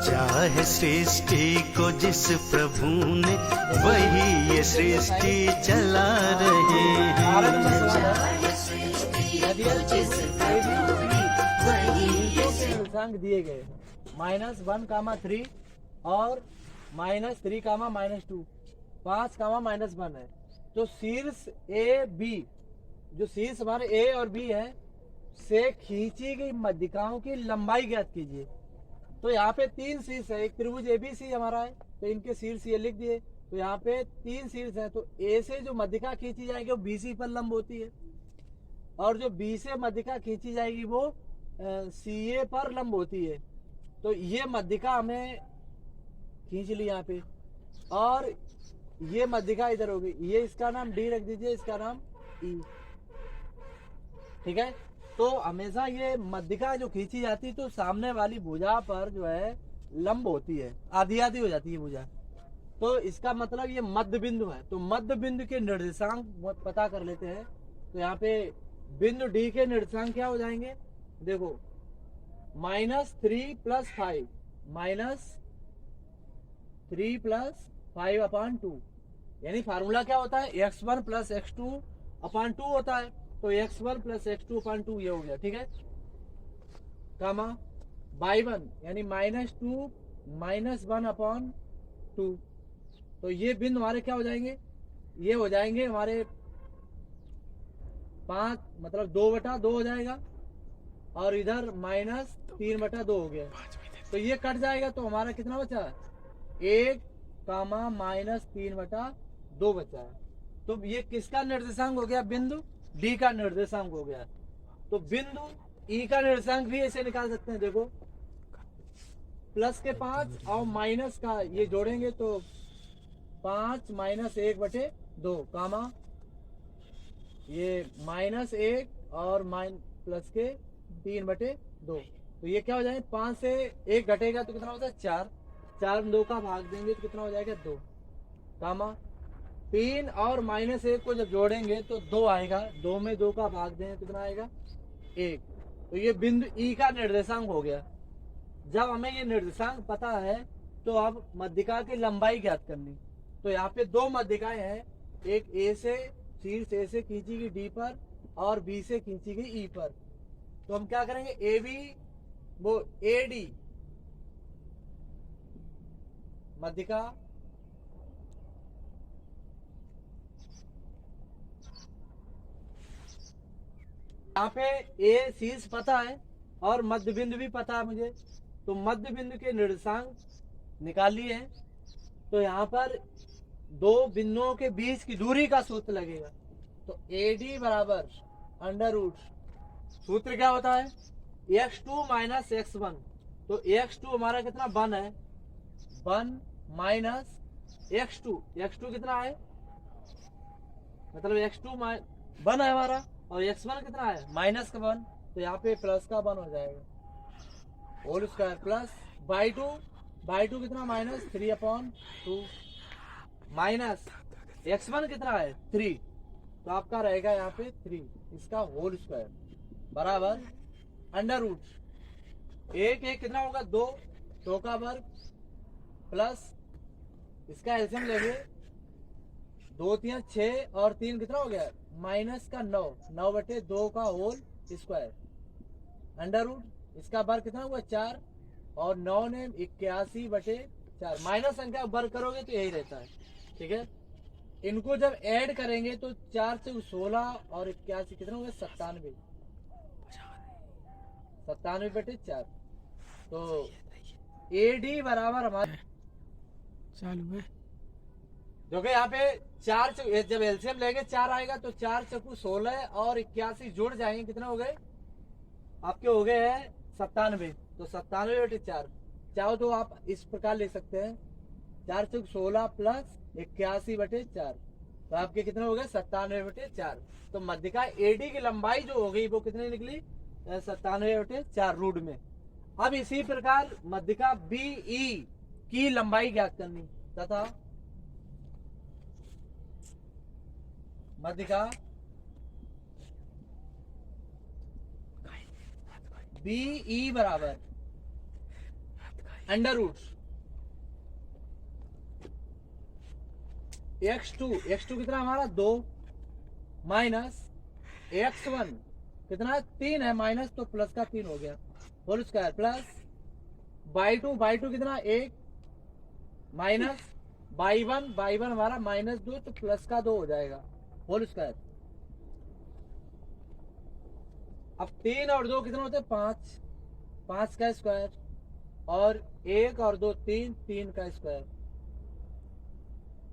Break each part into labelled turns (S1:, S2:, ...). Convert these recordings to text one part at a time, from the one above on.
S1: चाहे सृष्टि को जिस प्रभु ने, वही ये सृष्टि चला रहे
S2: हैं। दिए गए -1, 3 और -3, -2, 5, -1 है। तो शीर्ष ए बी, जो शीर्ष हमारे ए और बी है से खींची गई मध्यिकाओं की लंबाई ज्ञात कीजिए। तो यहाँ पे 3 शीर्ष है, एक त्रिभुज एबीसी हमारा है, तो इनके शीर्ष ये लिख दिए। तो यहाँ पे 3 शीर्ष है, तो ए से जो मध्यिका खींची जाएगी वो बीसी पर लंब होती है, और जो बी से मध्यिका खींची जाएगी वो सीए पर लंब होती है। तो ये मध्यिका हमें खींच ली यहाँ पे, और ये मध्यिका इधर होगी। ये इसका नाम डी रख दीजिए, इसका नाम ई। ठीक है, तो हमेशा ये मध्यिका जो खींची जाती है तो सामने वाली भुजा पर जो है लंब होती है, आधी आधी हो जाती है भुजा। तो इसका मतलब ये मध्य बिंदु है। तो मध्य बिंदु के निर्देशांक पता कर लेते हैं। तो यहाँ पे बिंदु डी के निर्देशांक क्या हो जाएंगे, देखो -3 + 5, -3 + 5/2, यानी फार्मूला क्या होता है, x1 + x2/2 होता है। तो x1 + x2/2 ये हो गया। ठीक है, कामा y1 यानी -2 -1/2। तो ये बिंदु हमारे क्या हो जाएंगे, ये हो जाएंगे हमारे 5, मतलब 2/2 हो जाएगा, और इधर -3/2 हो गया। तो ये कट जाएगा, तो हमारा कितना बचा, 1, -3/2 बचा है। तो ये किसका निर्देशांक हो गया, बिंदु डी का निर्देशांक हो गया। तो बिंदु ई का निर्देशांक भी ऐसे निकाल सकते हैं। देखो प्लस के 5 और माइनस का ये जोड़ेंगे तो 5 - 1/2, कामा ये -1 और प्लस के 3/2। तो ये क्या हो जाएगा, 5 से 1 घटेगा तो कितना होता है, 4। 4 में 2 का भाग देंगे तो कितना हो जाएगा, 2, कामा 3 और -1 को जब जोड़ेंगे तो 2 आएगा। 2 में 2 का भाग दें तो कितना आएगा, 1। तो ये बिंदु ई का निर्देशांक हो गया। जब हमें ये निर्देशांक पता है तो अब मध्यिका की लंबाई ज्ञात करनी। तो यहाँ पे 2 मध्यिकाएं हैं, एक ए से, शीर्ष ए से खींची गई डी पर, और बी से खींची गई ई पर। तो हम क्या करेंगे, ए बी वो ए डी मध्यिका यहाँ पे ए शीर्ष पता है और मध्य बिंदु भी पता है मुझे। तो मध्य बिंदु के निर्देशांक निकाल लिए हैं। तो यहाँ पर 2 बिंदुओं के बीच की दूरी का सूत्र लगेगा। तो AD बराबर √, सूत्र क्या होता है, x2 - x1। तो x2 हमारा कितना 1 है, 1 - x2 कितना है, मतलब x2 1 है हमारा, और x1 कितना है, -1। तो यहाँ पे प्लस का 1 हो जाएगा, whole square plus by two कितना -3/2, माइनस x1 कितना है 3, तो आपका रहेगा यहाँ पे 3, इसका होल स्क्वायर बराबर √, 1 कितना होगा 2, 2 का वर्ग प्लस इसका एलसीएम लेंगे, 2 3 6 और 3 कितना हो गया माइनस का 9, 9/2 का होल स्क्वायर √, इसका वर्ग कितना हुआ 4, और 9 ने 81/4, माइनस संख्या वर्ग करोगे तो यही रहता है। ठीक है, इनको जब ऐड करेंगे तो 4 से 16 और 81 कितना होगा 97/4। तो AD बराबर हमारे
S3: चालू है,
S2: जो कि यहाँ पे 4 जब एलसीएम लेंगे 4 आएगा, तो 4 चकू 16 और 81 जुड़ जाएंगे, कितना हो गए आपके, हो गए हैं 97। तो 97/4 चाहो तो आप इस प्रकार ले सकते हैं, 4 चौक 16 प्लस 81/4, तो आपके कितने हो गए 97/4। तो मध्यिका AD की लंबाई जो हो गई वो कितनी निकली 97/4 रूट में। अब इसी प्रकार मध्यिका BE की लंबाई ज्ञात करनी तथा मध्यिका BE बराबर अंडर रूट x2 कितना हमारा 2 माइनस x1 कितना 3 है माइनस तो प्लस का 3 हो गया whole square plus by two कितना 1 माइनस बाई वन हमारा -2 तो प्लस का 2 हो जाएगा होल स्क्वायर। अब 3 और 2 कितना होते हैं 5 का स्क्वायर और 1 और 2 3 का स्क्वायर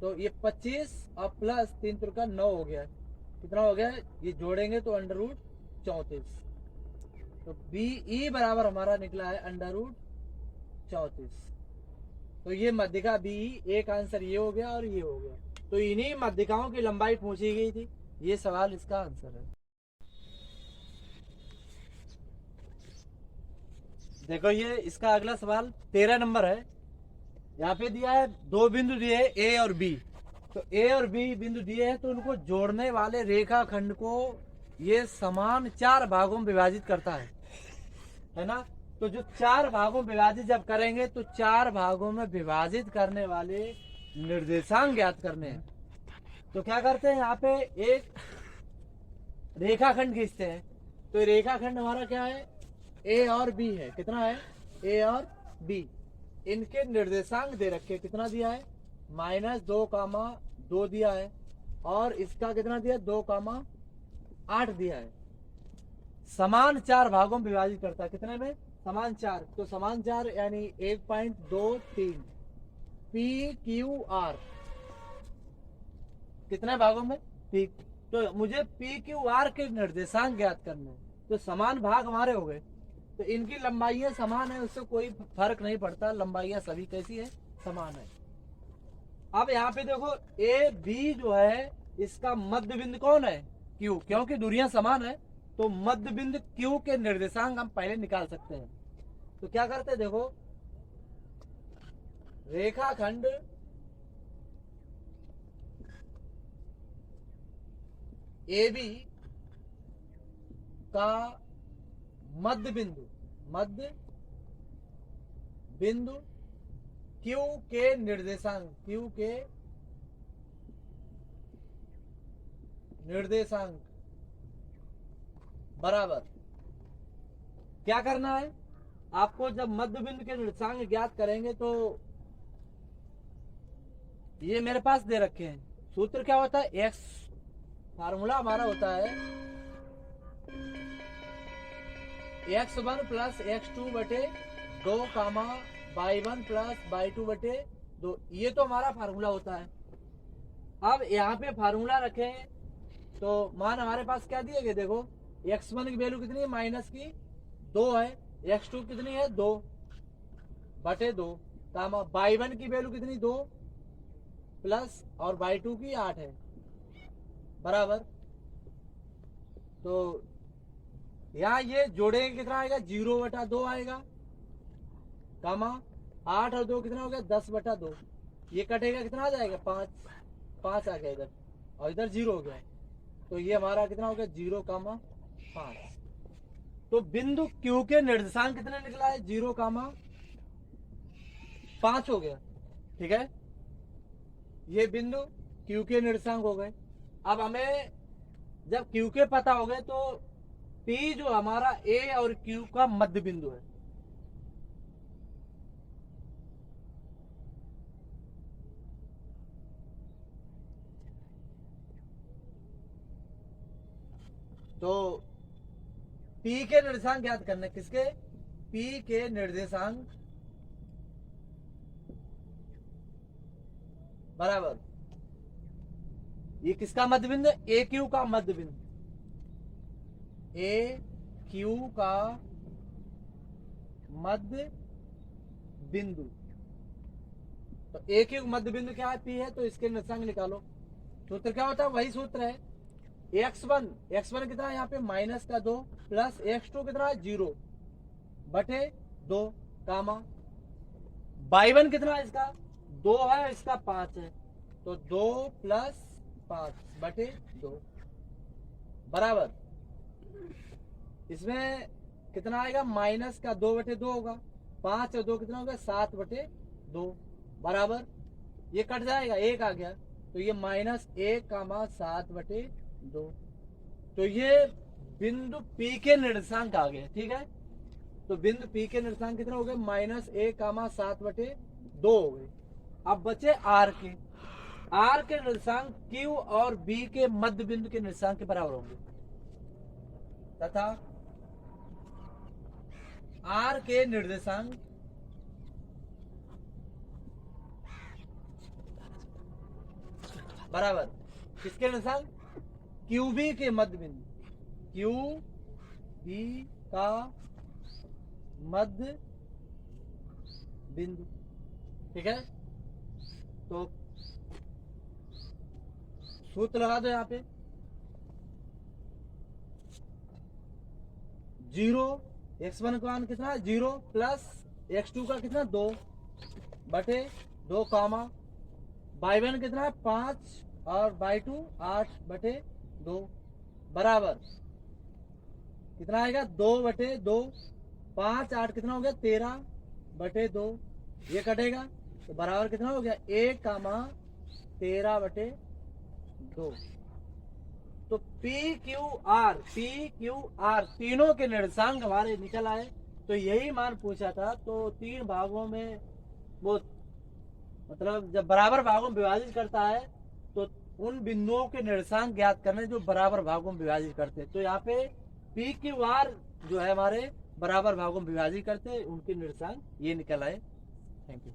S2: तो ये 25 और प्लस 3 का 9 हो गया। कितना हो गया ये जोड़ेंगे तो अंडर रूट 34 तो BE बराबर हमारा निकला है अंडर रूट 34। तो ये मध्यिका BE एक आंसर ये हो गया और ये हो गया। तो इन्हीं मध्यिकाओं की लंबाई पूछी गई थी, ये सवाल इसका आंसर है। देखो ये इसका अगला सवाल 13 नंबर है। यहाँ पे दिया है 2 बिंदु दिए है A और B। तो A और B बिंदु दिए हैं तो उनको जोड़ने वाले रेखाखंड को ये समान 4 भागों में विभाजित करता है ना। तो जो 4 भागों में विभाजित जब करेंगे तो 4 भागों में विभाजित करने वाले निर्देशांक ज्ञात करने हैं। तो क्या करते हैं यहाँ पे एक रेखाखंड खींचते हैं। तो रेखाखंड हमारा क्या है A और B है। कितना है A और B। इनके निर्देशांक दे रखे कितना दिया है -2, 2 दिया है और इसका कितना दिया 2, 8 दिया है। समान 4 भागों में विभाजित करता है। कितने में समान 4 तो समान 4 यानी 1.23 PQR कितने भागों में P। तो मुझे PQR के निर्देशांक ज्ञात करने तो समान भाग हमारे हो गए। तो इनकी लंबाइयां समान है उससे कोई फर्क नहीं पड़ता, लंबाइयां सभी कैसी है समान है। अब यहाँ पे देखो A B जो है इसका मध्य बिंदु कौन है Q, क्योंकि दूरियां समान है तो मध्य बिंदु Q के निर्देशांक हम पहले निकाल सकते हैं। तो क्या करते हैं देखो रेखाखंड AB का मध्य बिंदु Q के निर्देशांक बराबर क्या करना है आपको। जब मध्य बिंदु के निर्देशांक ज्ञात करेंगे तो ये मेरे पास दे रखे हैं। सूत्र क्या होता है x फार्मूला हमारा होता है x1 प्लस x2 बटे 2 y1 प्लस y2 बटे 2। ये तो हमारा फार्मूला होता है। अब यहाँ पे फार्मूला रखें तो मान हमारे पास क्या दिए गए देखो x1 की वैल्यू कितनी है -2 है, x2 कितनी है 2 बटे 2 y1 की वैल्यू कितनी 2 प्लस और y2 की 8 है बराबर। तो यहाँ ये जोड़ेंगे कितना आएगा 0/2 आएगा 8 और 2 कितना हो गया 10/2। ये कटेगा कितना आ जाएगा 5 आ गया इधर और इधर 0 हो गया। तो ये हमारा कितना हो गया 0,5। तो बिंदु Q के निर्देशांक कितने निकला है 0,5 हो गया। ठीक है ये बिंदु Q के निर्देशांक हो गए। अब हमें जब Q के पता हो गए तो P जो हमारा A और Q का मध्य बिंदु है तो P के निर्देशांक ज्ञात करने किसके P के निर्देशांक बराबर ये किसका मध्य बिंदु AQ का मध्य बिंदु AQ का मध्य बिंदु। तो AQ मध्य बिंदु क्या है P है तो इसके निर्देशांक निकालो। सूत्र क्या होता है वही सूत्र है x1 कितना है यहाँ पे -2 प्लस x2 कितना है 0 बटे 2 y1 कितना है इसका 2 है इसका 5 है तो 2 + 5 बटे 2 बराबर। इसमें कितना आएगा -2 बटे 2 होगा 5 और 2 कितना हो गया 7/2 बराबर ये कट जाएगा 1 आ गया तो ये -1, 7/2 तो ये बिंदु P के निर्देशांक आ गए। ठीक है तो बिंदु P के निर्देशांक कितना हो गए -1, 7/2 हो गए। अब बचे R के निर्देशांक Q और B के मध्य बिंदु के निर्देशांक के बराबर होंगे तथा R के निर्देशांक बराबर किसके निर्देशांक QB के मध्य बिंदु QB का मध्य बिंदु। ठीक है तो सूत्र लगा दो यहाँ पे 0 x1 का मान कितना 0 प्लस x2 का कितना 2/2 कामा y1 कितना है 5 और y2 8/2 बराबर कितना आएगा 2/2 5 8 कितना हो गया 13/2 ये कटेगा तो बराबर कितना हो गया 1, 13/2 तो PQR तीनों के निर्देशांक हमारे निकल आए। तो यही मान पूछा था तो 3 भागों में वो मतलब जब बराबर भागों में विभाजित करता है तो उन बिंदुओं के निर्देशांक ज्ञात करने जो बराबर भागों में विभाजित करते हैं। तो यहाँ पे PQR जो है हमारे बराबर भागों में विभाजित करते हैं उनके निर्देशांक ये निकल आए। Thank you.